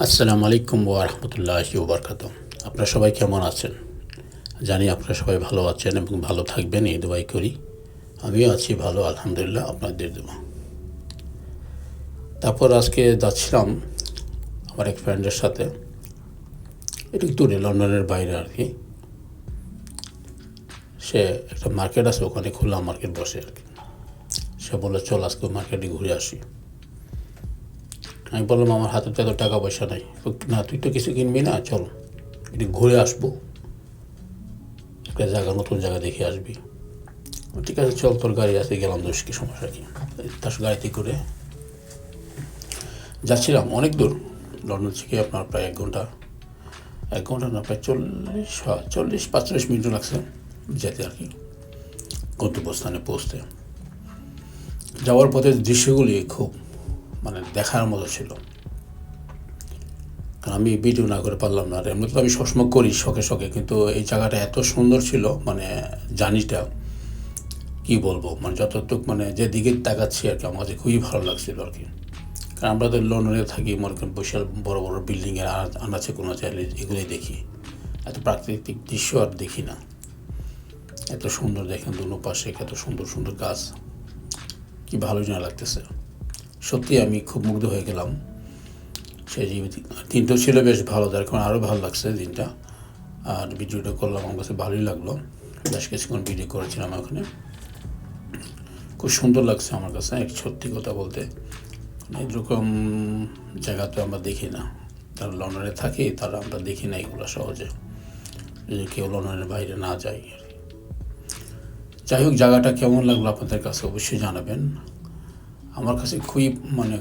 আসসালামু আলাইকুম ওয়া রাহমাতুল্লাহি ওয়া বারাকাতুহু। আপনারা সবাই কেমন আছেন? জানি আপনারা সবাই ভালো আছেন এবং ভালো থাকবেন এই দোয়াই করি। আমিও আছি ভালো আলহামদুলিল্লাহ আপনাদের দোয়া। তারপর আজকে যাচ্ছিলাম আমার এক ফ্রেন্ডের সাথে, একটু দূরে লন্ডনের বাইরে আর কি। সে একটা মার্কেট আছে, ওখানে খোলা মার্কেট বসে আর কি। সে বললো চল আজকে মার্কেটে ঘুরে আসি। আমি বললাম আমার হাতে তো এত টাকা পয়সা নাই। না তুই তো কিছু কিনবি না, চল একটু ঘুরে আসবো, একটা জায়গা নতুন জায়গা দেখে আসবি। ঠিক আছে চল, তোর গাড়ি আছে, গেলাম, দোষ কি, সমস্যা কি। তার গাড়িতে করে যাচ্ছিলাম অনেক দূর, লন্ডন থেকে আপনার প্রায় এক ঘন্টা না, প্রায় 40-45 মিনিটও লাগছে যেতে আর কি, গন্তব্যস্থানে পৌঁছতে। যাওয়ার পথে দৃশ্যগুলি খুব দেখার মতো ছিল, কারণ আমি ভিডিও না করে পারলাম না। আর এমনি তো আমি সবসময় করি শখে শখে, কিন্তু এই জায়গাটা এত সুন্দর ছিল, জার্নিটা কী বলবো, যতটুক যেদিকে তাকাচ্ছি আর কি, আমার কাছে খুবই ভালো লাগছিল আর কি। কারণ আমরা তো লন্ডনে থাকি, মনে করেন বিশাল বড় বড় বিল্ডিংয়ের আনাচে কোনো চাইলে এগুলোই দেখি, এত প্রাকৃতিক দৃশ্য আর দেখি না। এত সুন্দর দেখেন দুনো পাশে এত সুন্দর সুন্দর গাছ, কি ভালো না লাগতেছে। সত্যি আমি খুব মুগ্ধ হয়ে গেলাম। সেই দিনটাও ছিল বেশ ভালো, যার কারণে আরও ভালো লাগছে দিনটা। আর ভিডিওটা করলাম, আমার কাছে ভালোই লাগলো। বেশ কিছুক্ষণ ভিডিও করেছিলাম ওখানে, খুব সুন্দর লাগছে আমার কাছে। সত্যি কথা বলতে এরকম জায়গা তো আমরা দেখি না, যারা লন্ডনে থাকি তারা আমরা দেখি না এগুলো সহজে, যদি কেউ লন্ডনের বাইরে না যায়। যাই হোক, জায়গাটা কেমন লাগলো আপনাদের কাছে অবশ্যই জানাবেন। আমার কাছে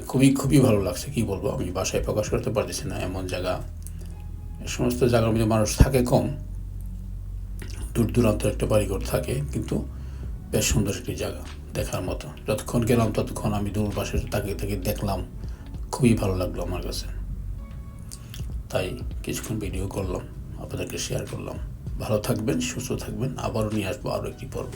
খুবই খুবই ভালো লাগছে, কি বলবো, আমি বাসায় প্রকাশ করতে পারতেছি না। এমন জায়গা, এ সমস্ত জায়গার মধ্যে মানুষ থাকে কম, দূর দূরান্ত একটা বাড়িঘর থাকে, কিন্তু বেশ সুন্দর একটি জায়গা দেখার মতো। যতক্ষণ গেলাম ততক্ষণ আমি দূর পাশে তাকিয়ে তাকিয়ে দেখলাম, খুবই ভালো লাগলো আমার কাছে। তাই কিছুক্ষণ ভিডিও করলাম, আপনাদেরকে শেয়ার করলাম। ভালো থাকবেন, সুস্থ থাকবেন, আবারও নিয়ে আসবো আরও একটি পর্ব।